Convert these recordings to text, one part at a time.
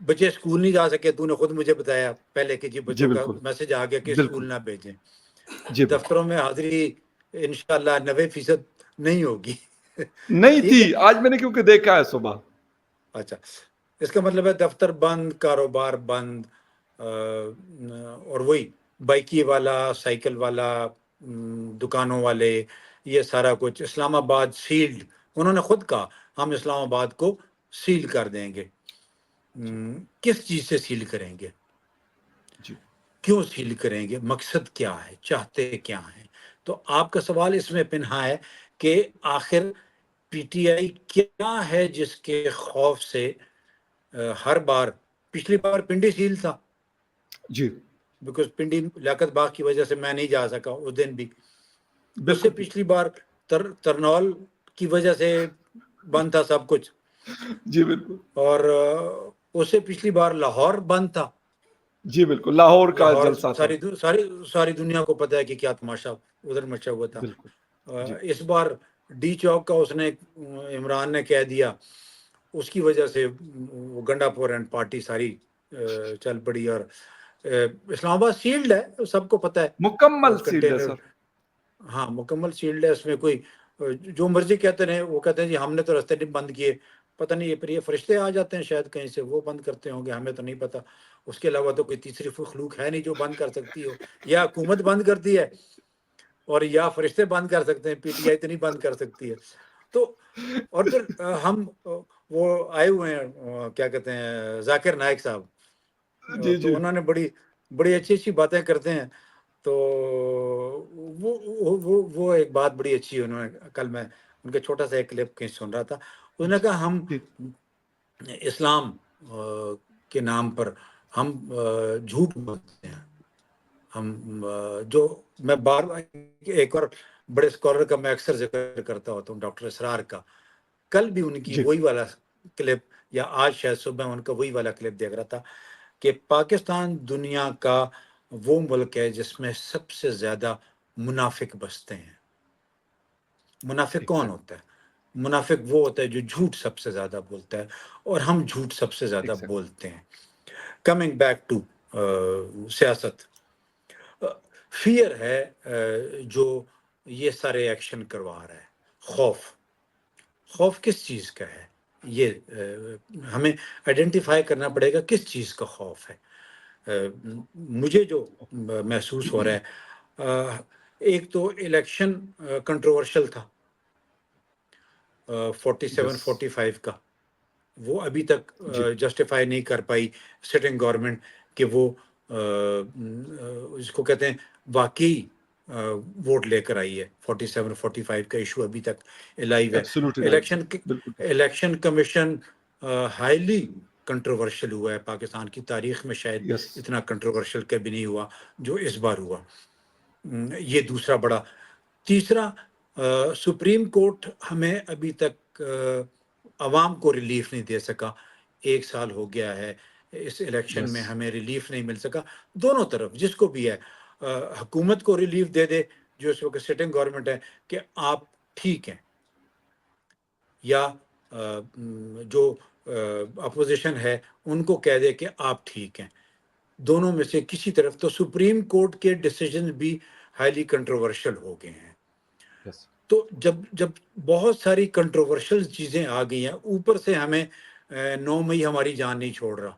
بچے اسکول نہیں جا سکے، تو نے خود مجھے بتایا پہلے کہ جی جی بچوں کا بالکل میسج آ گیا کہ بالکل اسکول نہ بھیجیں. جی بالکل دفتروں میں حاضری انشاءاللہ 90% نہیں ہوگی. نہیں ٹھیک تھی، ہے. آج میں نے کیونکہ دیکھا ہے صبح. اچھا، اس کا مطلب ہے دفتر بند، کاروبار بند، اور وہی بائکی والا، سائیکل والا، دکانوں والے، یہ سارا کچھ. اسلام آباد سیلڈ، انہوں نے خود کہا ہم اسلام آباد کو سیل کر دیں گے. کس چیز سے سیل کریں گے؟ جی کیوں سیل کریں گے؟ مقصد کیا ہے؟ چاہتے کیا ہیں؟ تو آپ کا سوال اس میں پنہا ہے کہ آخر پی ٹی آئی کیا ہے جس کے خوف سے ہر بار، پچھلی بار پنڈی سیل تھا جی بیکاز پنڈی لیاقت باغ کی وجہ سے میں نہیں جا سکا اس دن بھی. اس سے بالکل پچھلی بار ترنول کی وجہ سے بند تھا سب کچھ، جی بالکل اور اس سے پچھلی بار لاہور بند تھا. جی بالکل لاہور کا لاہور جلسہ تھا. ساری دنیا کو پتا ہے کہ کیا تماشا ادھر مچا ہوا تھا. بالکل جی اس بار ڈی چوک کا اس نے، عمران نے کہہ دیا، اس کی وجہ سے وہ گنڈا پور اینڈ پارٹی ساری چل پڑی. اور اسلام آباد سیلڈ ہے، سب کو پتا ہے. مکمل سیلڈ ہے کنٹینر، سر. ہاں مکمل سیلڈ ہے. اس میں کوئی جو مرضی کہتے رہے، وہ کہتے ہیں جی ہم نے تو رستے نہیں بند کیے. پتہ نہیں یہ فرشتے آ جاتے ہیں شاید کہیں سے، وہ بند کرتے ہوں گے، ہمیں تو نہیں پتا. اس کے علاوہ تو کوئی تیسری مخلوق ہے نہیں جو بند کر سکتی ہو. یا حکومت بند کرتی ہے، اور یا فرشتے بند کر سکتے ہیں، پی ٹی آئی تو نہیں بند کر سکتی ہے. تو اور پھر ہم وہ آئے ہوئے ہیں، کیا کہتے ہیں، ذاکر نائک صاحب، جی تو جی انہوں نے بڑی اچھی باتیں کرتے ہیں. تو وہ ایک بات بڑی اچھی، انہوں نے کل میں ان کا چھوٹا سا ایک کلپ کہیں سن رہا تھا. انہوں نے کہا ہم جی اسلام کے نام پر ہم جھوٹ بولتے ہیں. ہم جو میں بار ایک اور بڑے اسکالر کا میں اکثر ذکر کرتا ہوتا ہوں، ڈاکٹر اسرار کا. کل بھی ان کی جی وہی والا کلپ، یا آج شاید صبح ان کا وہی والا کلپ دیکھ رہا تھا کہ پاکستان دنیا کا وہ ملک ہے جس میں سب سے زیادہ منافق بستے ہیں. منافق کون ایگزیکٹ ہوتا ہے؟ منافق وہ ہوتا ہے جو جھوٹ سب سے زیادہ بولتا ہے، اور ہم جھوٹ سب سے زیادہ ایگزیکٹ بولتے ہیں. کمنگ بیک ٹو سیاست، فیئر ہے جو یہ سارے ایکشن کروا رہا ہے. خوف کس چیز کا ہے؟ یہ ہمیں آئیڈینٹیفائی کرنا پڑے گا کس چیز کا خوف ہے. مجھے جو محسوس ہو رہا ہے، ایک تو الیکشن کنٹروورشل تھا 47 یس 45 کا، وہ ابھی تک جی جسٹیفائی نہیں کر پائی سٹنگ گورنمنٹ کہ وہ اس کو کہتے ہیں واقعی ووٹ لے کر آئی ہے. 47 45 کا ایشو ابھی تک الائیو ہے. Absolutely right sir. بالکل الیکشن کمیشن ہائیلی کنٹروورشل ہوا ہے. پاکستان کی تاریخ میں شاید یس اتنا کنٹروورشل کبھی نہیں ہوا جو اس بار ہوا. یہ دوسرا بڑا. تیسرا، سپریم کورٹ ہمیں ابھی تک عوام کو ریلیف نہیں دے سکا. 1 سال ہو گیا ہے اس الیکشن یس میں ہمیں ریلیف نہیں مل سکا. دونوں طرف جس کو بھی ہے، حکومت کو ریلیف دے دے جو اس وقت سٹنگ گورنمنٹ ہے کہ آپ ٹھیک ہیں، یا جو اپوزیشن ہے ان کو کہہ دے کہ آپ ٹھیک ہیں. دونوں میں سے کسی طرف. تو سپریم کورٹ کے ڈیسیجن بھی ہائیلی کنٹروورشل ہو گئے ہیں. یس تو جب بہت ساری کنٹروورشل چیزیں آ گئی ہیں، اوپر سے ہمیں 9 مئی ہماری جان نہیں چھوڑ رہا،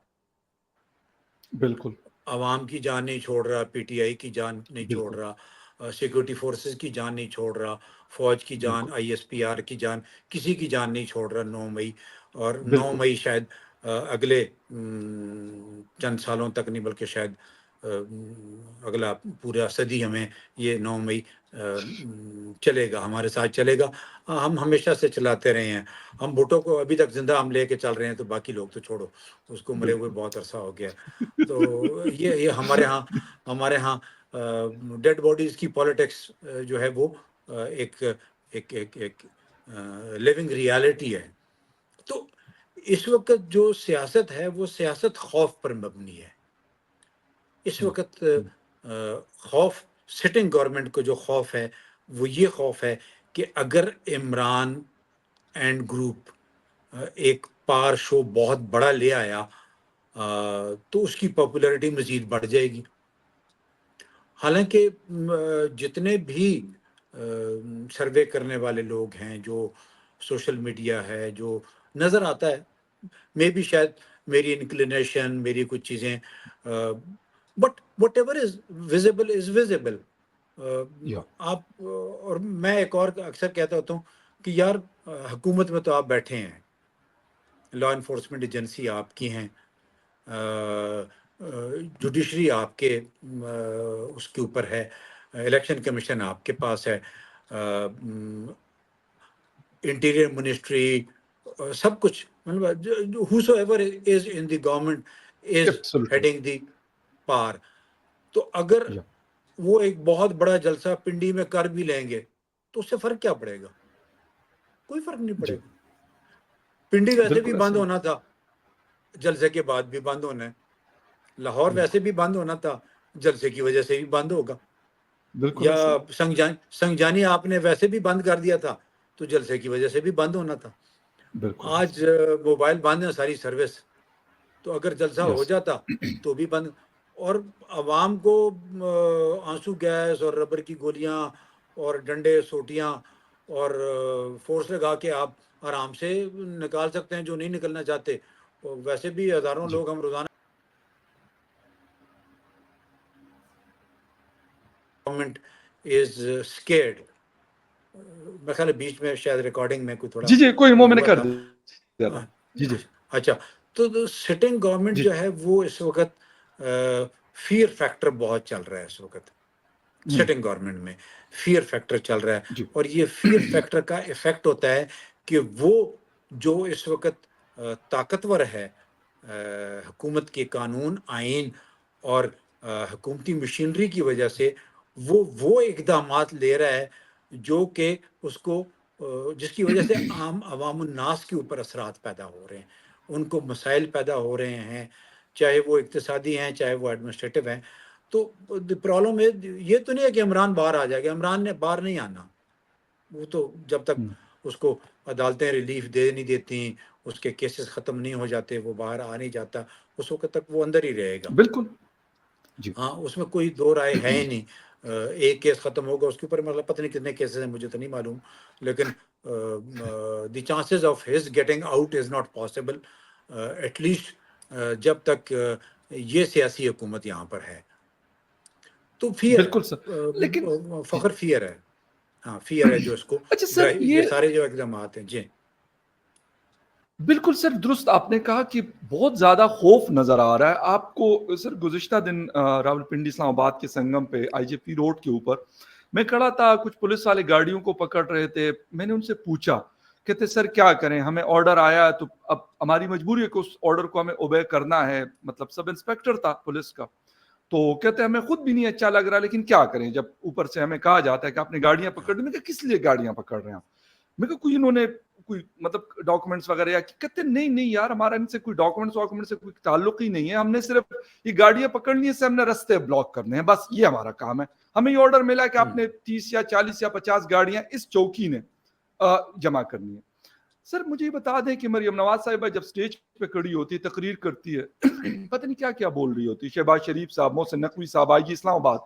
بالکل عوام کی جان نہیں چھوڑ رہا، پی ٹی آئی کی جان نہیں چھوڑ بالکل رہا، سیکورٹی فورسز کی جان نہیں چھوڑ رہا، فوج کی جان، بالکل آئی ایس پی آر کی جان، کسی کی جان نہیں چھوڑ رہا 9 مئی. اور 9 بالکل مئی شاید اگلے چند سالوں تک نہیں، بلکہ شاید اگلا پورا صدی ہمیں یہ 9 مئی چلے گا، ہمارے ساتھ چلے گا. ہم ہمیشہ سے چلاتے رہے ہیں. ہم بھٹو کو ابھی تک زندہ ہم لے کے چل رہے ہیں، تو باقی لوگ تو چھوڑو، اس کو مرے ہوئے بالکل بہت عرصہ ہو گیا. تو یہ ہمارے ہاں ڈیڈ باڈیز کی پالیٹکس جو ہے وہ ایک ایک ایک ایک لیونگ ریالٹی ہے. تو اس وقت جو سیاست ہے وہ سیاست خوف پر مبنی ہے. اس وقت خوف، سٹنگ گورنمنٹ کو جو خوف ہے وہ یہ خوف ہے کہ اگر عمران اینڈ گروپ ایک پار شو بہت بڑا لے آیا تو اس کی پاپولیرٹی مزید بڑھ جائے گی. حالانکہ جتنے بھی سروے کرنے والے لوگ ہیں, جو سوشل میڈیا ہے, جو نظر آتا ہے, میں بھی شاید میری انکلینیشن, میری کچھ چیزیں, but what ever is visible is visible. یا آپ اور میں ایک اور اکثر کہتا ہوتا ہوں کہ یار حکومت میں تو آپ بیٹھے ہیں, لا انفورسمنٹ ایجنسی آپ کی ہیں, جوڈیشری آپ کے اس کے اوپر ہے, الیکشن کمیشن آپ کے پاس ہے, انٹیریئر منسٹری, سب کچھ, مطلب whoso ever is in the government is absolutely heading the power. تو اگر یا وہ ایک بہت بڑا جلسہ پنڈی میں کر بھی لیں گے تو اس سے فرق کیا پڑے گا؟ کوئی فرق نہیں پڑے جی گا. پنڈی ویسے بھی بالکل بند ایسے ہونا تھا, جلسے کے بعد بھی بند ہونا ہے. لاہور یا ویسے بھی بند ہونا تھا, جلسے کی وجہ سے بھی بند ہوگا. بالکل یا ایسے سنگجانی آپ نے ویسے بھی بند کر دیا تھا تو جلسے کی وجہ سے بھی بند ہونا تھا. بالکل آج ایسے موبائل بند ہے ساری سروس, تو اگر جلسہ ہو یس جاتا تو بھی بند. اور عوام کو آنسو گیس اور ربر کی گولیاں اور ڈنڈے سوٹیاں اور فورس لگا کے آپ آرام سے نکال سکتے ہیں جو نہیں نکلنا چاہتے. ویسے بھی ہزاروں جی لوگ ہم روزانہ, گورنمنٹ از اسکیئرڈ. میرے خیال ہے بیچ میں شاید ریکارڈنگ میں کوئی تھوڑا جی جی کوئی میں نے ہوا کر تھا. دیا تھا. جی جی اچھا, تو سٹنگ گورنمنٹ جی جو ہے وہ اس وقت فیئر فیکٹر بہت چل رہا ہے اس وقت. سٹنگ گورنمنٹ میں فیئر فیکٹر چل رہا ہے, جی اور یہ فیئر فیکٹر کا افیکٹ ہوتا ہے کہ وہ جو اس وقت طاقتور ہے, حکومت کے قانون, آئین اور حکومتی مشینری کی وجہ سے وہ اقدامات لے رہا ہے جو کہ اس کو, جس کی وجہ سے عام عوام الناس کے اوپر اثرات پیدا ہو رہے ہیں, ان کو مسائل پیدا ہو رہے ہیں, چاہے وہ اقتصادی ہیں چاہے وہ ایڈمنسٹریٹو ہیں. تو پرابلم یہ تو نہیں ہے کہ عمران باہر آ جائے گا, عمران نے باہر نہیں آنا. وہ تو جب تک اس کو عدالتیں ریلیف دے نہیں دیتی, اس کے کیسز ختم نہیں ہو جاتے, وہ باہر آ نہیں جاتا, اس وقت تک وہ اندر ہی رہے گا. بالکل جی ہاں, اس میں کوئی دو رائے ہے ہی نہیں. ایک کیس ختم ہوگا اس کے اوپر, مطلب پتہ نہیں کتنے کیسز ہیں مجھے تو نہیں معلوم, لیکن the chances of his getting out is not possible, at least جب تک یہ سیاسی حکومت یہاں پر ہے. تو فیئر بالکل سر لیکن ہے, جی فخر فیئر ہے. ہاں فیئر ہے جو اس کو اچھا سر ڈرائیو, یہ سارے جو اقدامات ہیں. جی بالکل سر درست آپ نے کہا کہ بہت زیادہ خوف نظر آ رہا ہے آپ کو. سر گزشتہ دن راولپنڈی اسلام آباد کے سنگم پہ آئی جے پی روڈ کے اوپر میں کھڑا تھا, کچھ پولیس والے گاڑیوں کو پکڑ رہے تھے. میں نے ان سے پوچھا, کہتے سر کیا کریں, ہمیں آرڈر آیا تو اب ہماری مجبوری ہے کہ اس آرڈر کو ہمیں اوبے کرنا ہے. مطلب سب انسپیکٹر تھا پولیس کا, تو کہتے ہمیں خود بھی نہیں اچھا لگ رہا لیکن کیا کریں, جب اوپر سے ہمیں کہا جاتا ہے کہ آپ نے گاڑیاں پکڑ لی. میں کہا کس لیے گاڑیاں پکڑ رہے ہیں آپ؟ میں کہا کوئی انہوں نے کوئی مطلب ڈاکومنٹس وغیرہ, یا کہتے نہیں یار ہمارا ان سے کوئی ڈاکومنٹس سے کوئی تعلق ہی نہیں ہے, ہم نے صرف یہ گاڑیاں پکڑنی ہے, سے ہم نے رستے بلاک کرنے ہیں, بس یہ ہمارا کام ہے. ہمیں یہ آرڈر ملا کہ آپ نے 30 یا 40 یا 50 گاڑیاں اس چوکی نے جمع کرنی ہے. سر مجھے یہ بتا دیں کہ مریم نواز صاحبہ جب سٹیج پہ کھڑی ہوتی ہے, تقریر کرتی ہے, پتہ نہیں کیا کیا بول رہی ہوتی. شہباز شریف صاحب, محسن نقوی صاحب آئی جی اسلام آباد,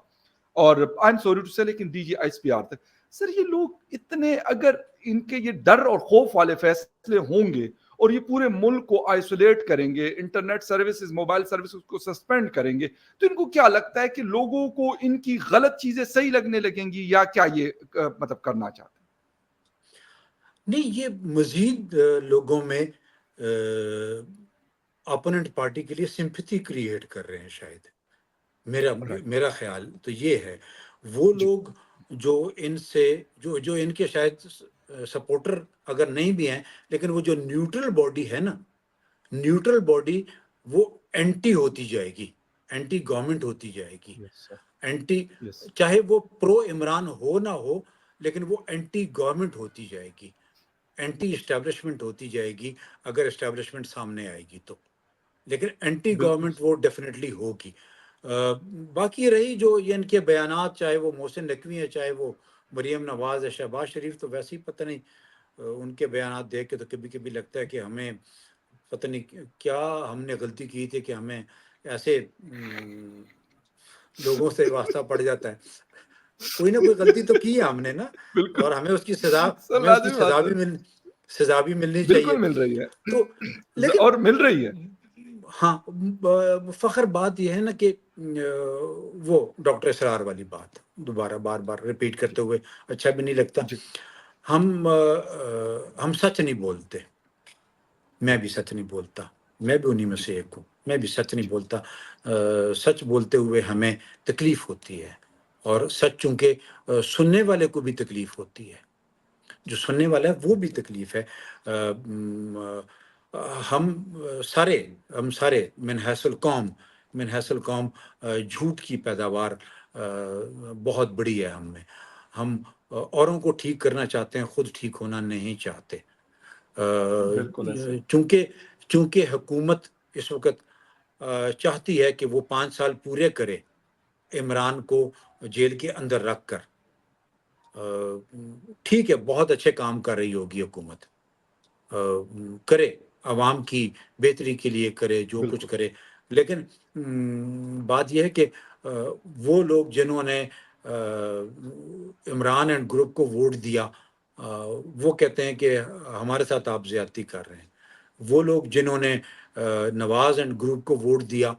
اور I am sorry to say لیکن D G S P R تک. سر یہ لوگ اتنے, اگر ان کے یہ ڈر اور خوف والے فیصلے ہوں گے اور یہ پورے ملک کو آئسولیٹ کریں گے, انٹرنیٹ سروسز, موبائل سروسز کو سسپینڈ کریں گے, تو ان کو کیا لگتا ہے کہ لوگوں کو ان کی غلط چیزیں صحیح لگنے لگیں گی, یا کیا یہ مطلب کرنا چاہتے ہیں؟ نہیں, یہ مزید لوگوں میں اپوننٹ پارٹی کے لیے سمپتھی کریٹ کر رہے ہیں شاید. رائٹ میرا خیال تو یہ ہے. وہ جی لوگ جو ان سے جو ان کے شاید سپورٹر اگر نہیں بھی ہیں, لیکن وہ جو نیوٹرل باڈی ہے نا, نیوٹرل باڈی وہ اینٹی ہوتی جائے گی, اینٹی گورنمنٹ ہوتی جائے گی, یس سر اینٹی, یس چاہے وہ پرو عمران ہو نہ ہو, لیکن وہ اینٹی گورنمنٹ ہوتی جائے گی, اینٹی اسٹیبلشمنٹ ہوتی جائے گی اگر اسٹیبلشمنٹ سامنے آئے گی تو. لیکن اینٹی بالکل گورنمنٹ وہ ڈیفینیٹلی ہوگی. باقی رہی جو یہ ان کے بیانات, چاہے وہ محسن نقوی ہے, چاہے وہ مریم نواز ہے, شہباز شریف تو ویسے ہی پتہ نہیں, ان کے بیانات دیکھ کے تو کبھی کبھی لگتا ہے کہ ہمیں پتہ نہیں کیا ہم نے غلطی کی تھی کہ ہمیں ایسے لوگوں سے واسطہ پڑ جاتا ہے. کوئی نہ کوئی غلطی تو کی ہے ہم نے نا, بالکل اور ہمیں اس کی سزا سر ہمیں اس کی لازمی بات ہے, سزا بھی ملنی بالکل چاہیے. مل رہی ہے تو لیکن اور مل رہی ہے. ہاں فخر بات یہ ہے نا کہ وہ ڈاکٹر اسرار والی بات دوبارہ بار بار ریپیٹ کرتے ہوئے اچھا بھی نہیں لگتا. جی ہم سچ نہیں بولتے, میں بھی سچ نہیں بولتا, میں بھی انہی میں جی سے ایک ہوں, میں بھی سچ نہیں جی بولتا. سچ بولتے ہوئے ہمیں تکلیف ہوتی ہے, اور سچ چونکہ سننے والے کو بھی تکلیف ہوتی ہے, جو سننے والا ہے وہ بھی تکلیف ہے. ہم سارے من حیث القوم جھوٹ کی پیداوار بہت بڑی ہے ہم میں. ہم اوروں کو ٹھیک کرنا چاہتے ہیں, خود ٹھیک ہونا نہیں چاہتے. بالکل ایسے چونکہ حکومت اس وقت چاہتی ہے کہ وہ 5 سال پورے کرے عمران کو جیل کے اندر رکھ کر. ٹھیک ہے, بہت اچھے کام کر رہی ہوگی حکومت, کرے عوام کی بہتری کے لیے کرے جو کچھ بالکل کرے. لیکن بات یہ ہے کہ وہ لوگ جنہوں نے عمران اینڈ گروپ کو ووٹ دیا, وہ کہتے ہیں کہ ہمارے ساتھ آپ زیادتی کر رہے ہیں. وہ لوگ جنہوں نے نواز اینڈ گروپ کو ووٹ دیا,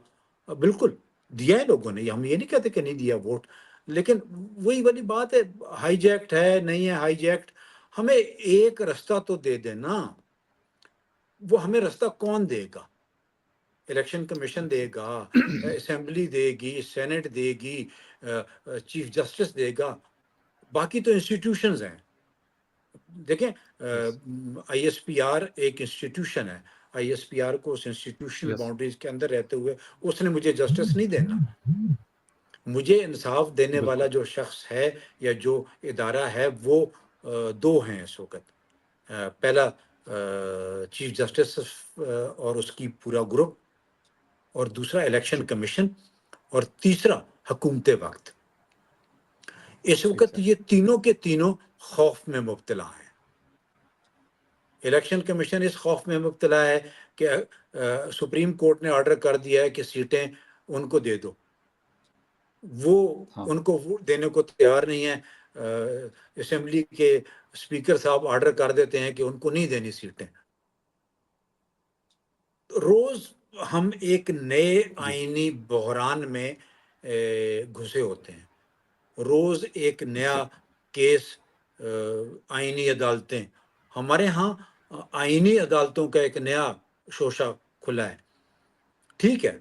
بالکل دیا ہے لوگوں نے, ہم یہ نہیں کہتے کہ نہیں دیا ووٹ, لیکن وہی والی بات ہے, ہائی جیکٹ ہے نہیں ہے ہائی جیکٹ, ہمیں ایک رستہ تو دے دینا. وہ ہمیں رستہ کون دے گا؟ الیکشن کمیشن دے گا, اسمبلی دے گی, سینٹ دے گی, چیف جسٹس دے گا, باقی تو انسٹیٹیوشنز ہیں. دیکھیں آئی ایس پی آر ایک انسٹیٹیوشن ہے, آئی ایس پی آر کو اس انسٹیٹیوشنل یس باؤنڈریز کے اندر رہتے ہوئے اس نے مجھے جسٹس نہیں دینا. مجھے انصاف دینے والا بالکل جو شخص ہے یا جو ادارہ ہے وہ 2 ہیں اس وقت. پہلا چیف جسٹس اور اس کی پورا گروپ, اور دوسرا الیکشن جی کمیشن, اور تیسرا حکومت وقت. اس وقت یہ ایگزیکٹلی تینوں کے تینوں خوف میں مبتلا ہیں. الیکشن کمیشن اس خوف میں مبتلا ہے کہ سپریم کورٹ نے آرڈر کر دیا ہے کہ سیٹیں ان کو دے دو, وہ ہاں ان کو ووٹ دینے کو تیار نہیں ہے. اسمبلی کے اسپیکر صاحب آرڈر کر دیتے ہیں کہ ان کو نہیں دینی سیٹیں. روز ہم ایک نئے جی آئینی بحران میں گھسے ہوتے ہیں. روز ایک نیا ایگزیکٹلی کیس, آئینی عدالتیں, ہمارے ہاں آئینی عدالتوں کا ایک نیا شوشہ کھلا ہے. ٹھیک ہے,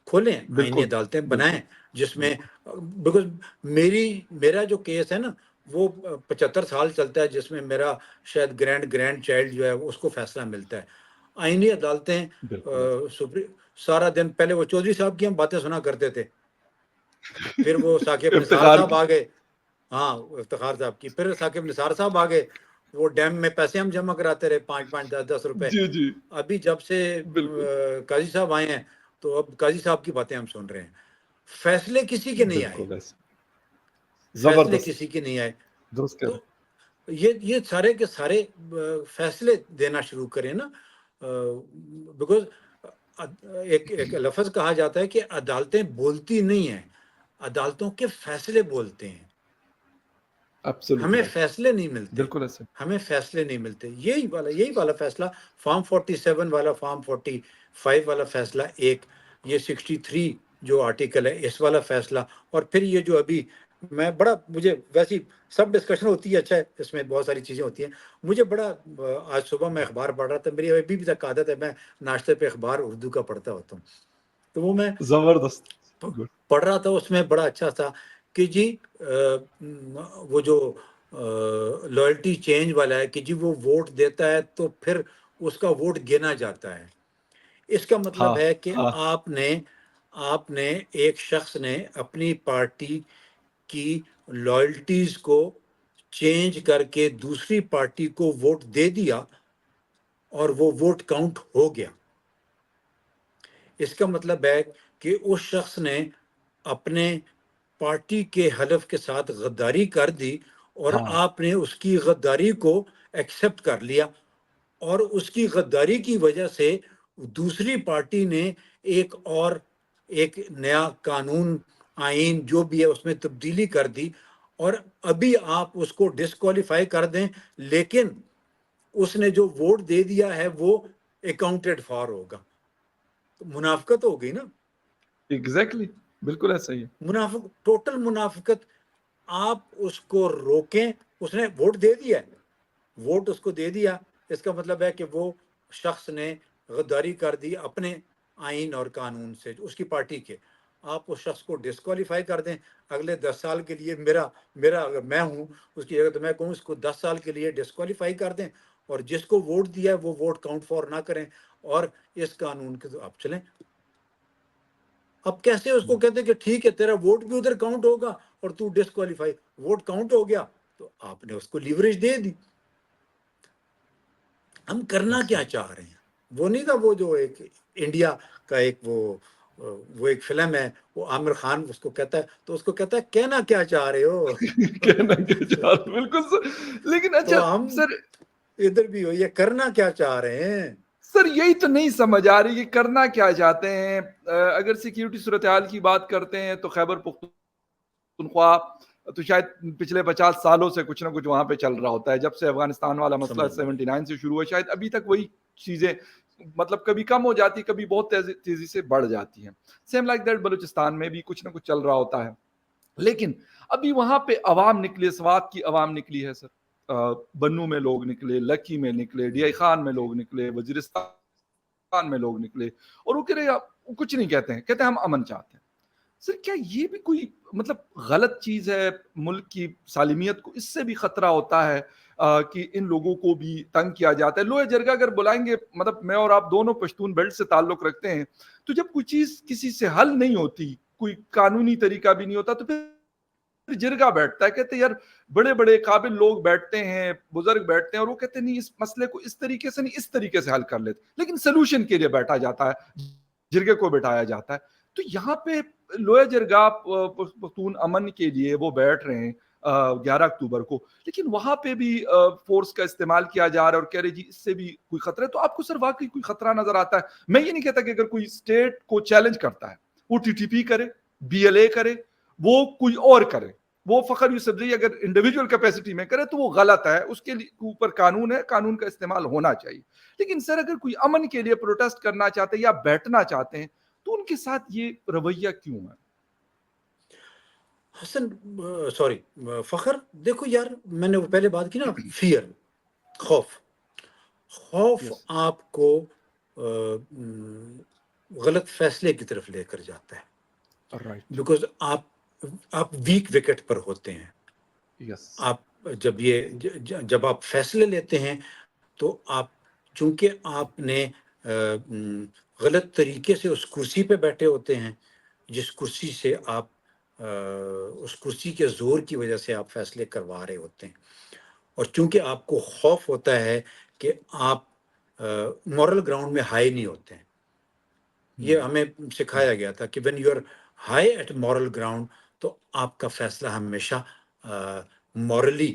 کھولیں آئینی بالکل عدالتیں بالکل بنائیں جس میں, بالکل بیکاز میرا جو کیس ہے نا وہ 75 سال چلتا ہے, جس میں میرا شاید گرینڈ چائلڈ جو ہے اس کو فیصلہ ملتا ہے. آئینی عدالتیں بالکل ایسے سارا دن, پہلے وہ چودھری صاحب کی ہم باتیں سنا کرتے تھے, پھر وہ ثاقب نثار افتخار صاحب کی آ گئے, ہاں افتخار صاحب کی, پھر ثاقب نثار صاحب آ گئے, وہ ڈیم میں پیسے ہم جمع کراتے رہے 5 10 روپے. جی جی ابھی جب سے بالکل قاضی صاحب آئے ہیں تو اب قاضی صاحب کی باتیں ہم سن رہے ہیں. فیصلے کسی کے نہیں آئے, بالکل ایسے فیصلے زبردست کسی کے نہیں آئے. درست کہہ رہے تو یہ سارے کے سارے فیصلے دینا شروع کریں نا, بیکاز ایک لفظ کہا جاتا ہے کہ عدالتیں بولتی نہیں ہیں, عدالتوں کے فیصلے بولتے ہیں. ایبسولوٹلی ہمیں رائٹ فیصلے نہیں ملتے, بالکل ایسے ہمیں فیصلے نہیں ملتے. یہی والا فیصلہ, فارم 47 والا, فارم 45 والا فیصلہ ایک, یہ 63 جو آرٹیکل ہے اس والا فیصلہ, اور پھر یہ جو ابھی مجھے ویسی سب ڈسکشن ہوتی ہے, اچھا ہے اس میں بہت ساری چیزیں ہوتی ہیں. مجھے آج صبح میں اخبار پڑھ رہا تھا, میری ابھی بھی تک عادت ہے, میں ناشتے پہ اخبار اردو کا پڑھتا ہوتا ہوں, تو وہ میں زبردست گڈ پڑھ رہا تھا. اس میں بڑا اچھا تھا کہ جی وہ جو لائلٹی چینج والا ہے کہ جی وہ ووٹ دیتا ہے تو پھر اس کا ووٹ گنا جاتا ہے. اس کا ہاں مطلب ہے کہ ہاں آپ نے ایک شخص نے اپنی پارٹی کی لائلٹیز کو چینج کر کے دوسری پارٹی کو ووٹ دے دیا اور وہ ووٹ کاؤنٹ ہو گیا. اس کا مطلب ہے کہ اس شخص نے اپنے پارٹی کے حلف کے ساتھ غداری کر دی, اور ہاں آپ نے اس کی غداری کو ایکسپٹ کر لیا, اور اس کی غداری کی وجہ سے دوسری پارٹی نے ایک اور ایک نیا قانون آئین جو بھی ہے اس میں تبدیلی کر دی، اور ابھی آپ اس کو ڈسکوالیفائی کر دیں، لیکن اس نے جو ووٹ دے دیا ہے وہ اکاؤنٹڈ فار ہوگا، تو منافقت ہو گئی نا. ایگزیکٹلی بالکل ایسا ہی ہے. ٹوٹل منافقت. آپ اس کو روکیں، اس نے ووٹ دے دیا ہے، ووٹ اس کو دے دیا، اس کا مطلب ہے کہ وہ شخص نے غداری کر دی اپنے آئین اور قانون سے، اس کی پارٹی کے. آپ اس شخص کو ڈسکوالیفائی کر دیں اگلے 10 سال کے لیے. میرا اگر میں ہوں اس کی جگہ تو میں کہوں اس کو 10 سال کے لیے ڈسکوالیفائی کر دیں، اور جس کو ووٹ دیا ہے وہ ووٹ کاؤنٹ فور نہ کریں، اور اس قانون کے تو آپ چلیں. اب کیسے اس کو کہتے ہیں کہ ٹھیک ہے تیرا ووٹ بھی ادھر کاؤنٹ ہوگا اور تو ڈسکوالیفائی، ووٹ کاؤنٹ ہو گیا تو آپ نے اس کو لیوریج دے دی. ہم کرنا کیا چاہ رہے ہیں؟ وہ نہیں تھا وہ جو ایک انڈیا کا ایک وہ ایک فلم ہے، وہ عامر خان اس کو کہتا ہے، تو اس کو کہتا ہے کہنا کیا چاہ رہے ہو. کہنا کیا چاہ رہے ہو، بالکل سر. لیکن اچھا تو ہم سر ادھر بھی ہو، یہ کرنا کیا چاہ رہے ہیں؟ سر یہی تو نہیں سمجھ آ رہی کہ کرنا کیا چاہتے ہیں. اگر سیکیورٹی صورتحال کی بات کرتے ہیں تو خیبر پختونخوا تو شاید پچھلے 50 سالوں سے کچھ نہ کچھ وہاں پہ چل رہا ہوتا ہے. جب سے افغانستان والا مسئلہ 79 سے شروع ہوا، شاید ابھی تک وہی چیزیں مطلب کبھی کم ہو جاتی، کبھی بہت تیزی سے بڑھ جاتی ہیں. سیم لائک دیٹ بلوچستان میں بھی کچھ نہ کچھ چل رہا ہوتا ہے. لیکن ابھی وہاں پہ عوام نکلی، سوات کی عوام نکلی ہے سر. بنو میں لوگ نکلے، لکی میں نکلے، ڈی آئی خان میں لوگ نکلے، وزیرستان میں لوگ نکلے، اور وہ کہہ رہے کچھ نہیں کہتے ہیں، کہتے ہیں ہم امن چاہتے ہیں. سر کیا یہ بھی کوئی مطلب غلط چیز ہے؟ ملک کی سالمیت کو اس سے بھی خطرہ ہوتا ہے کہ ان لوگوں کو بھی تنگ کیا جاتا ہے. لوہے جرگہ اگر بلائیں گے، مطلب میں اور آپ دونوں پشتون بیلٹ سے تعلق رکھتے ہیں، تو جب کوئی چیز کسی سے حل نہیں ہوتی، کوئی قانونی طریقہ بھی نہیں ہوتا، تو پھر جرگہ بیٹھتا ہے. کہتے ہیں یار بڑے بڑے قابل لوگ بیٹھتے ہیں، بزرگ بیٹھتے ہیں، اور وہ کہتے ہیں نہیں اس مسئلے کو اس طریقے سے نہیں، اس طریقے سے حل کر لیتے. لیکن سلوشن کے لیے بیٹھا جاتا ہے، جرگے کو بٹھایا جاتا ہے. تو یہاں پہ لوہے جرگہ پختون امن کے لیے وہ بیٹھ رہے ہیں 11 اکتوبر کو، لیکن وہاں پہ بھی فورس کا استعمال کیا جا رہا ہے، اور کہہ رہے جی اس سے بھی کوئی خطرہ ہے. تو آپ کو سر واقعی کوئی خطرہ نظر آتا ہے؟ میں یہ نہیں کہتا کہ اگر کوئی اسٹیٹ کو چیلنج کرتا ہے، وہ ٹی ٹی پی کرے، بی ایل اے کرے، وہ کوئی اور کرے، وہ فخر یوسفزئی اگر انڈیویجول کیپیسٹی میں کرے تو وہ غلط ہے، اس کے اوپر قانون ہے، قانون کا استعمال ہونا چاہیے. لیکن سر اگر کوئی امن کے لیے پروٹیسٹ کرنا چاہتے ہیں یا بیٹھنا چاہتے ہیں، تو ان کے ساتھ یہ رویہ کیوں ہے؟ حسن سوری فخر، دیکھو یار میں نے پہلے بات کی نا، فیئر، خوف آپ کو غلط فیصلے کی طرف لے کر جاتا ہے، بیکاز آپ ویک وکٹ پر ہوتے ہیں. آپ جب آپ فیصلے لیتے ہیں تو آپ چونکہ آپ نے غلط طریقے سے اس کرسی پہ بیٹھے ہوتے ہیں، جس کرسی سے آپ اس کرسی کے زور کی وجہ سے آپ فیصلے کروا رہے ہوتے ہیں، اور چونکہ آپ کو خوف ہوتا ہے کہ آپ مورل گراؤنڈ میں ہائی نہیں ہوتے ہیں. یہ ہمیں سکھایا گیا تھا کہ when you are high at moral ground تو آپ کا فیصلہ ہمیشہ مورلی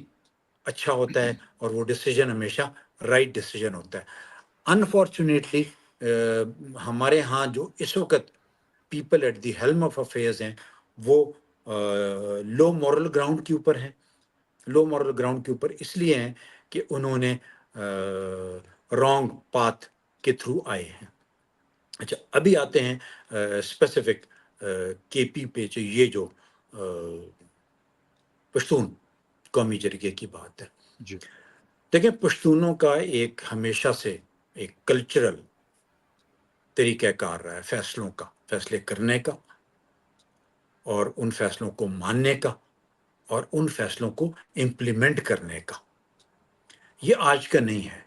اچھا ہوتا ہے، اور وہ ڈیسیجن ہمیشہ رائٹ ڈیسیجن ہوتا ہے. انفارچونیٹلی ہمارے ہاں جو اس وقت people at the helm of affairs ہیں، وہ لو مورل گراؤنڈ کے اوپر ہیں. لو مورل گراؤنڈ کے اوپر اس لیے ہیں کہ انہوں نے رانگ پاتھ کے تھرو آئے ہیں. اچھا ابھی آتے ہیں اسپیسیفک کے پی پہ، یہ جو پشتون قومی جرگے کی بات ہے. جی دیکھیں پشتونوں کا ایک ہمیشہ سے ایک کلچرل طریقہ کار رہا ہے فیصلوں کا، فیصلے کرنے کا، اور ان فیصلوں کو ماننے کا، اور ان فیصلوں کو امپلیمنٹ کرنے کا. یہ آج کا نہیں ہے،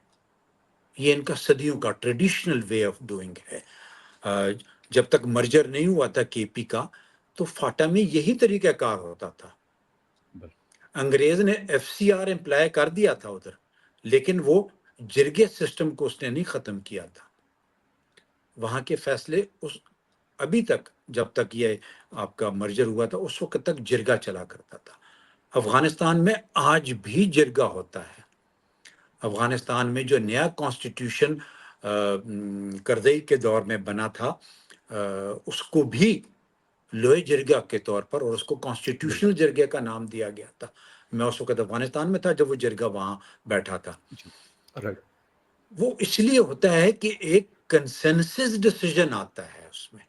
یہ ان کا صدیوں کا ٹریڈیشنل وے آف ڈوئنگ ہے. جب تک مرجر نہیں ہوا تھا کے پی کا، تو فاٹا میں یہی طریقہ کار ہوتا تھا. انگریز نے ایف سی آر امپلائی کر دیا تھا ادھر، لیکن وہ جرگے سسٹم کو اس نے نہیں ختم کیا تھا. وہاں کے فیصلے ابھی تک، جب تک یہ آپ کا مرجر ہوا تھا اس وقت تک جرگہ چلا کرتا تھا. افغانستان میں آج بھی جرگہ ہوتا ہے. افغانستان میں جو نیا کانسٹیٹیوشن کرزئی کے دور میں بنا تھا اس کو بھی لوہے جرگہ کے طور پر، اور اس کو کانسٹیٹیوشنل جرگہ کا نام دیا گیا تھا. میں اس وقت افغانستان میں تھا جب وہ جرگہ وہاں بیٹھا تھا. رائٹ. وہ اس لیے ہوتا ہے کہ ایک کنسنسس ڈیسیژن آتا ہے اس میں،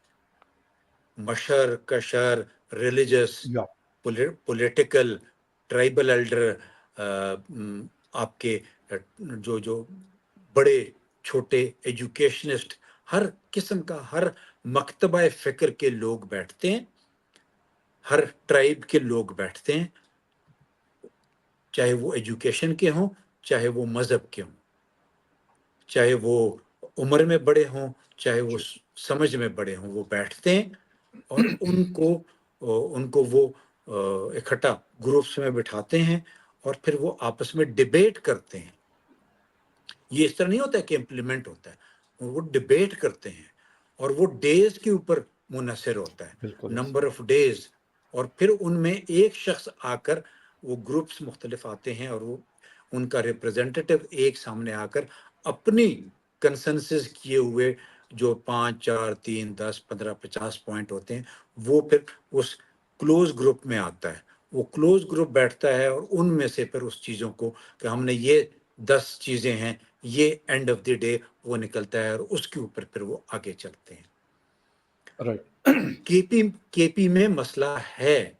مشر کشر ریلیجس پولیٹیکل ٹرائبل ایلڈر، آپ کے جو بڑے چھوٹے ایجوکیشنسٹ، ہر قسم کا، ہر مکتبہ فکر کے لوگ بیٹھتے ہیں، ہر ٹرائب کے لوگ بیٹھتے ہیں، چاہے وہ ایجوکیشن کے ہوں، چاہے وہ مذہب کے ہوں، چاہے وہ عمر میں بڑے ہوں، چاہے وہ سمجھ میں بڑے ہوں، وہ بیٹھتے ہیں اور ان کو وہ اکٹھا گروپس میں بٹھاتے ہیں اور پھر وہ آپس میں ڈیبیٹ کرتے ہیں. یہ اس طرح نہیں ہوتا ہے کہ امپلیمنٹ ہوتا ہے، وہ ڈیبیٹ کرتے ہیں اور وہ ڈیز کے اوپر منحصر ہوتا ہے، نمبر آف ڈیز. اور پھر ان میں ایک شخص آ کر، وہ گروپس مختلف آتے ہیں اور وہ ان کا ریپرزینٹیٹو ایک سامنے آ کر اپنی کنسنسس کیے ہوئے جو 5 4 3 10 15 50 پوائنٹ ہوتے ہیں، وہ پھر اس کلوز گروپ میں آتا ہے. وہ کلوز گروپ بیٹھتا ہے اور ان میں سے پھر اس چیزوں کو کہ ہم نے یہ 10 چیزیں ہیں، یہ اینڈ آف دی ڈے وہ نکلتا ہے اور اس کے اوپر پھر وہ آگے چلتے ہیں. کے پی میں مسئلہ ہے،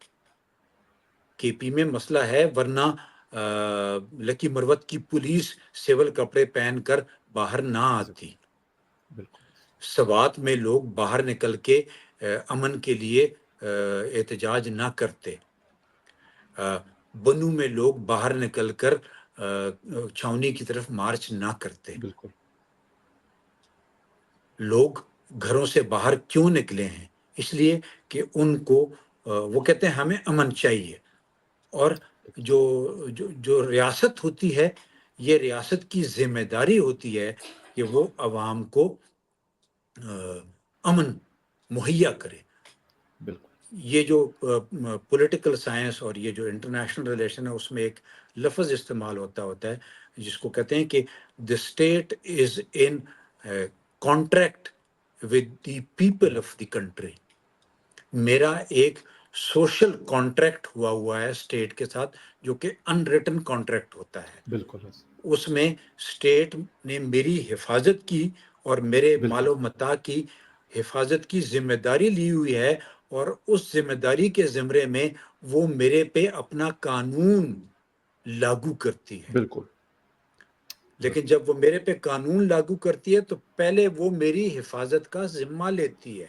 کے پی میں مسئلہ ہے، ورنہ لکی مروت کی پولیس سول کپڑے پہن کر باہر نہ آتی. سوات میں لوگ باہر نکل کے امن کے لیے احتجاج نہ کرتے. بنو میں لوگ باہر نکل کر چھاونی کی طرف مارچ نہ کرتے. بالکل. لوگ گھروں سے باہر کیوں نکلے ہیں؟ اس لیے کہ ان کو وہ کہتے ہیں ہمیں امن چاہیے. اور جو ریاست ہوتی ہے، یہ ریاست کی ذمہ داری ہوتی ہے کہ وہ عوام کو امن مہیا کرے. بالکل. یہ جو پولیٹیکل سائنس اور یہ جو انٹرنیشنل ریلیشن ہے، اس میں ایک لفظ استعمال ہوتا ہے جس کو کہتے ہیں کہ the state is in contract with the people of the country. میرا ایک سوشل کانٹریکٹ ہوا ہے اسٹیٹ کے ساتھ، جو کہ ان ریٹن کانٹریکٹ ہوتا ہے. بالکل. اس میں اسٹیٹ نے میری حفاظت کی اور میرے مال و متاع کی حفاظت کی ذمہ داری لی ہوئی ہے، اور اس ذمہ داری کے زمرے میں وہ میرے پہ اپنا قانون لاگو کرتی ہے. بالکل. لیکن جب وہ میرے پہ قانون لاگو کرتی ہے تو پہلے وہ میری حفاظت کا ذمہ لیتی ہے.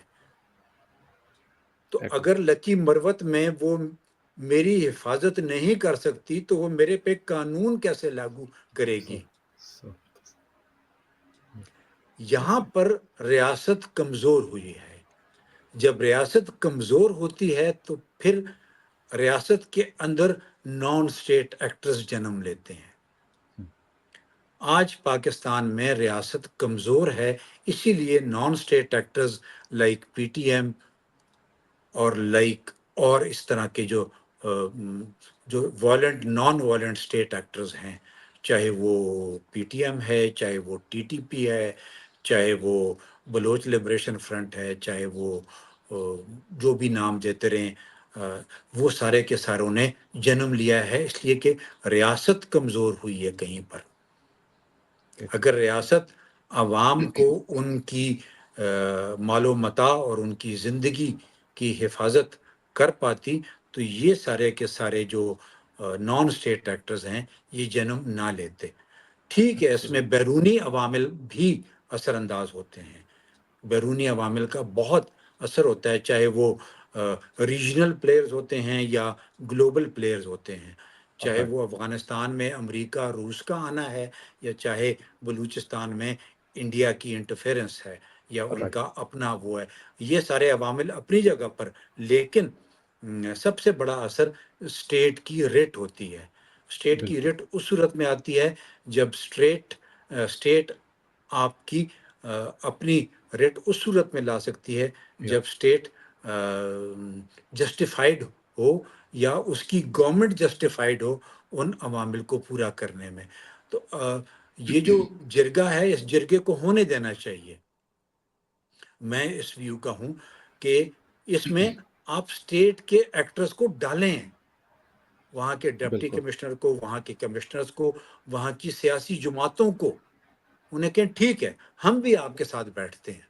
تو اگر لکی مروت میں وہ میری حفاظت نہیں کر سکتی تو وہ میرے پہ قانون کیسے لاگو کرے گی؟ یہاں پر ریاست کمزور ہوئی ہے. جب ریاست کمزور ہوتی ہے تو پھر ریاست کے اندر نان اسٹیٹ ایکٹرز جنم لیتے ہیں. آج پاکستان میں ریاست کمزور ہے، اسی لیے non state actors like P T M اور اور اس طرح کے جو violent non violent state actors ہیں، چاہے وہ پی ٹی ایم ہے، چاہے وہ ٹی ٹی پی ہے، چاہے وہ بلوچ لبریشن فرنٹ ہے، چاہے وہ جو بھی نام دیتے رہیں، وہ سارے کے ساروں نے جنم لیا ہے اس لیے کہ ریاست کمزور ہوئی ہے کہیں پر. اگر ریاست عوام کو ان کی مال و متاع اور ان کی زندگی کی حفاظت کر پاتی تو یہ سارے کے سارے جو نان اسٹیٹ ایکٹرز ہیں یہ جنم نہ لیتے. ٹھیک ہے، اس میں بیرونی عوامل بھی اثر انداز ہوتے ہیں، بیرونی عوامل کا بہت اثر ہوتا ہے، چاہے وہ ریجنل پلیئرز ہوتے ہیں یا گلوبل پلیئرز ہوتے ہیں، چاہے وہ افغانستان میں امریکہ روس کا آنا ہے یا چاہے بلوچستان میں انڈیا کی انٹرفیرنس ہے یا ان کا اپنا وہ ہے. یہ سارے عوامل اپنی جگہ پر، لیکن سب سے بڑا اثر اسٹیٹ کی ریٹ ہوتی ہے. اسٹیٹ کی ریٹ اس صورت میں آتی ہے جب اسٹیٹ آپ کی اپنی ریٹ اس صورت میں لا سکتی ہے جب اسٹیٹ جسٹیفائیڈ ہو یا اس کی گورنمنٹ جسٹیفائیڈ ہو ان عوامل کو پورا کرنے میں. تو یہ جو جرگہ ہے اس جرگے کو ہونے دینا چاہیے. میں اس ویو کا ہوں کہ اس میں آپ اسٹیٹ کے ایکٹرز کو ڈالیں, وہاں کے ڈپٹی بالکل کمشنر کو, وہاں کے کمشنرز کو, وہاں کی سیاسی جماعتوں کو, انہیں کہیں ٹھیک ہے ہم بھی آپ کے ساتھ بیٹھتے ہیں.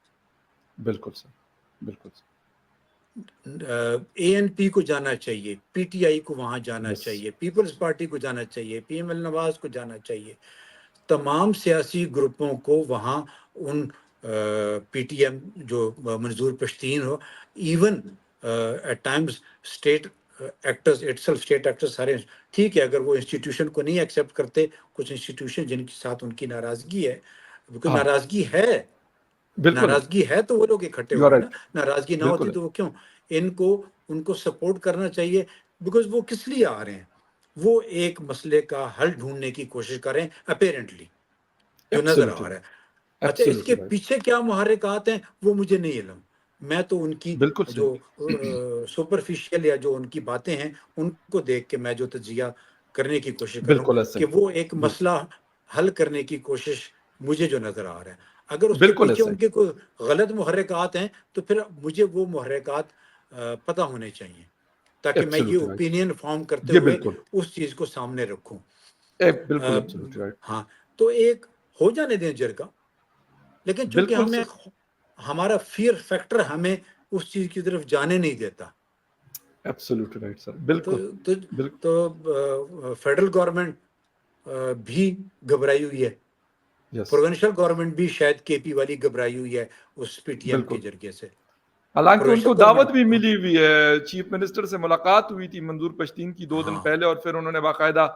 بالکل سر, بالکل سر. اے این پی کو جانا چاہیے, پی ٹی آئی کو وہاں جانا یس چاہیے, پیپلز پارٹی کو جانا چاہیے, پی ایم ایل نواز کو جانا چاہیے, تمام سیاسی گروپوں کو وہاں ان پی ٹی ایم جو منظور پشتین ہو, even at times state actors itself, state actors سارے ٹھیک ہے, اگر وہ انسٹیٹیوشن کو نہیں ایکسیپٹ کرتے, کچھ انسٹیٹیوشن جن کے ساتھ ان کی ناراضگی ہے, کیونکہ ہاں ناراضگی ہے, بالکل ہے, ناراضگی ہے تو وہ لوگ اکٹھے یو آر ہوئے نا, رائٹ, ناراضگی نہ بالکل ہوتی ہے, تو وہ کیوں, ان کو سپورٹ کرنا چاہیے, بیکاز وہ کس لیے آ رہے ہیں, وہ ایک مسئلے کا حل ڈھونڈنے کی کوشش کریں اپیرنٹلی جو نظر آ ایبسولوٹلی رہا ہے. رائٹ, اچھا اس کے ایبسولوٹلی رائٹ, پیچھے کیا محرکات ہیں وہ مجھے نہیں علم, میں تو ان کی بالکل جو صحیح, سپرفیشل یا جو ان کی باتیں ہیں ان کو دیکھ کے میں جو تجزیہ کرنے کی کوشش کر رہا ہوں بالکل ہے کہ صحیح, وہ ایک بالکل مسئلہ حل کرنے کی کوشش مجھے جو نظر آ رہا ہے, اگر اس کے بالکل ہے پیچھے ان صحیح, کے کوئی غلط محرکات ہیں تو پھر مجھے وہ محرکات پتہ ہونے چاہیے, تاکہ میں یہ ایبسولوٹلی رائٹ, اوپینین فارم کرتے یہ ہوئے بالکل, اس چیز کو سامنے رکھوں. بالکل ایبسولوٹلی رائٹ, ہاں تو ایک ہو جانے دیں جرگہ, لیکن چونکہ بالکل ہمیں سر, ہمارا فیئر فیکٹر ہمیں اس چیز کی طرف جانے نہیں دیتا, ایبسولوٹلی رائٹ سر, تو بالکل تو بالکل, تو فیڈرل گورنمنٹ بھی گھبرائی ہوئی ہے, یس پروونشل گورنمنٹ بھی شاید کے پی والی گھبرائی ہوئی ہے اس پی ٹی ایم کے بالکل, جرگے سے. حالانکہ ان کو پروونشل دعوت گورنمنٹ بھی ملی ہوئی ہے, چیف منسٹر سے ملاقات ہوئی تھی منظور پشتین کی 2 دن ہاں پہلے, اور پھر انہوں نے باقاعدہ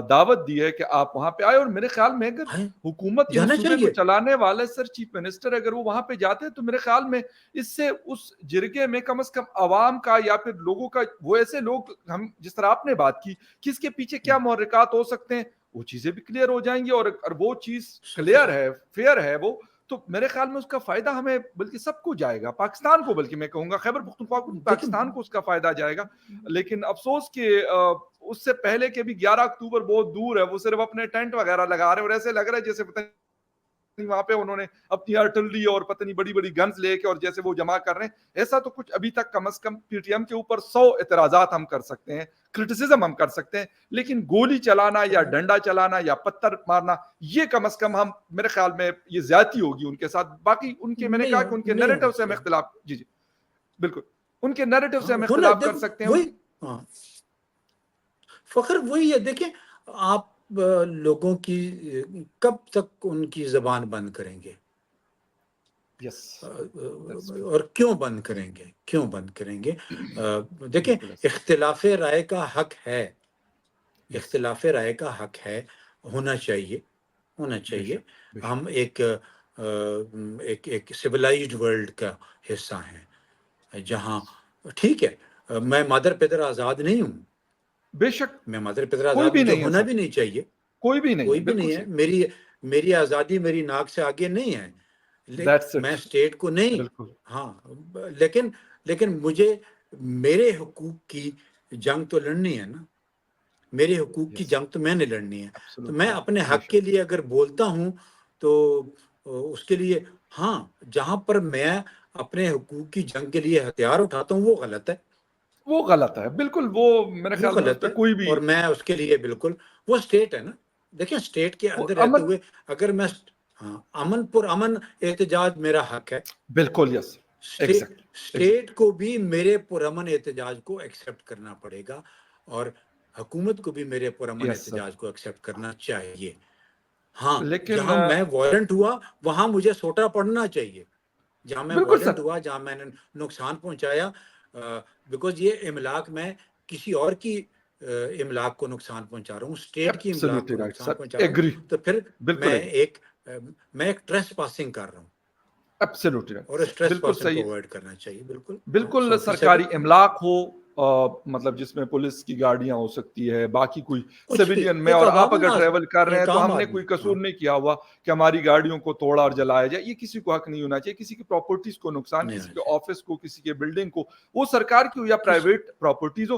دعوت دی ہے کہ آپ وہاں پہ آئے, اور میرے خیال میں اگر ہے, حکومت یعنی جانا صوبے کو چاہیے. چلانے والے سر چیف منسٹر اگر وہ وہاں پہ جاتے ہیں تو میرے خیال میں اس سے اس جرگے میں کم از کم عوام کا یا پھر لوگوں کا, وہ ایسے لوگ, ہم جس طرح آپ نے بات کی کہ اس کے پیچھے کیا محرکات ہو سکتے ہیں, وہ چیزیں بھی کلیئر ہو جائیں گی, اور وہ چیز کلیئر ہے, فیئر ہے وہ, تو میرے خیال میں اس کا فائدہ ہمیں بلکہ سب کو جائے گا, پاکستان کو, بلکہ میں کہوں گا خیبر پختونخوا کو, دیکھیں پاکستان کو اس کا فائدہ جائے گا. لیکن افسوس کہ اس سے پہلے کے بھی 11 اکتوبر بہت دور ہے, وہ صرف اپنے ٹینٹ وغیرہ لگا رہے ہیں, اور ایسے لگ رہا ہے جیسے پتہ نہیں وہاں پہ انہوں نے اپنی آرٹلری اور پتہ نہیں بڑی بڑی گنز لے کے اور جیسے وہ جمع کر رہے ہیں. ایسا تو کچھ ابھی تک کم از کم پی ٹی ایم کے اوپر 100 اعتراضات ہم کر سکتے ہیں, کرٹیسزم ہم کر سکتے ہیں, لیکن گولی چلانا یا ڈنڈا چلانا یا پتھر مارنا, یہ کم از کم ہم, میرے خیال میں یہ زیادتی ہوگی ان کے ساتھ. باقی ان کے, میں نے کہا کہ ان کے نہیں ہونا نیریٹو سے ہم چاہیے. اختلاف, جی جی بالکل, ان کے نیریٹو سے ہاں ہم ہونا, اختلاف کر دیکھو سکتے ہیں. وہی, ہاں فخر وہی ہے. دیکھیں آپ لوگوں کی کب تک ان کی زبان بند کریں گے, یس, اور کیوں بند کریں گے, کیوں بند کریں گے. دیکھیں بالکل, اختلاف رائے کا حق ہے, یس, اختلاف رائے کا حق ہے, ہونا چاہیے, ہونا بے چاہیے. شک, بے شک, ہم ایک سویلائزڈ ورلڈ کا حصہ ہیں, جہاں ٹھیک ہے میں مادر پدر آزاد نہیں ہوں, بے شک, میں مادر پدر کوئی آزاد, بھی مجھے نہیں ہے ہونا سر, بھی نہیں چاہیے, کوئی کوئی بھی بالکل نہیں ہے. صحیح, میری آزادی میری ناک سے آگے نہیں ہے, دیٹس اٹ, میں اسٹیٹ کو نہیں, بالکل, ہاں لیکن مجھے میرے حقوق کی جنگ تو لڑنی ہے نا, میرے حقوق کی یس, جنگ تو میں نے لڑنی ہے. تو میں ایبسولوٹلی, اپنے بے حق شک, کے لیے اگر بولتا ہوں تو اس کے لیے, ہاں جہاں پر میں اپنے حقوق کی جنگ کے لیے ہتھیار اٹھاتا ہوں وہ غلط ہے, وہ غلط ہے بالکل, وہ میرے وہ خیال میں اس غلط پہ ہے, کوئی بھی, اور میں اس کے لیے بالکل, وہ اسٹیٹ ہے نا. دیکھیں اسٹیٹ کے وہ اندر رہتے امن, ہوئے اگر میں, ہاں امن پر امن احتجاج میرا حق ہے, بالکل, یس, ایگزیکٹ, ایگزیکٹ, اسٹیٹ کو بھی میرے پرامن احتجاج کو ایکسیپٹ کرنا پڑے گا, اور حکومت کو بھی میرے پرامن یس سر, احتجاج کو ایکسیپٹ کرنا چاہیے. ہاں لیکن جہاں میں وائلنٹ ہوا وہاں مجھے سوٹا پڑنا چاہیے, جہاں میں بالکل وائلنٹ سر, ہوا, جہاں میں نے نقصان پہنچایا, بیکاز یہ املاک میں کسی اور کی املاک کو نقصان پہنچا رہا ہوں, اسٹیٹ کی املاک ایبسولوٹلی کو رائٹ نقصان سر, پہنچا رہا ہوں, ایگری, تو پھر بالکل میں ایگری, ایک ٹریس پاسنگ کر رہا ہوں, ایبسولوٹلی اور رائٹ, اس ٹریس بالکل پاسنگ کو صحیح, اوائڈ کرنا چاہیے. بالکل, ہاں بالکل 100%. سرکاری املاک ہو, مطلب جس میں پولیس کی گاڑیاں ہو سکتی ہے, باقی کوئی کچھ بھی سویلین میں, ایک اور آپ عوام اگر الناس, ٹریول کر رہے ہیں ایک تو عام ہم نے آدمی, کوئی ہاں قصور نہیں کیا ہوا کہ ہماری گاڑیوں کو توڑا اور جلایا جائے, یہ کسی کو حق نہیں ہونا چاہیے, کسی کی پراپرٹیز کو نقصان, نہیں کسی ہونا کے چاہیے آفس کو, کسی کے بلڈنگ کو, وہ سرکار کی ہو یا کسی, پرائیویٹ پراپرٹیز ہو,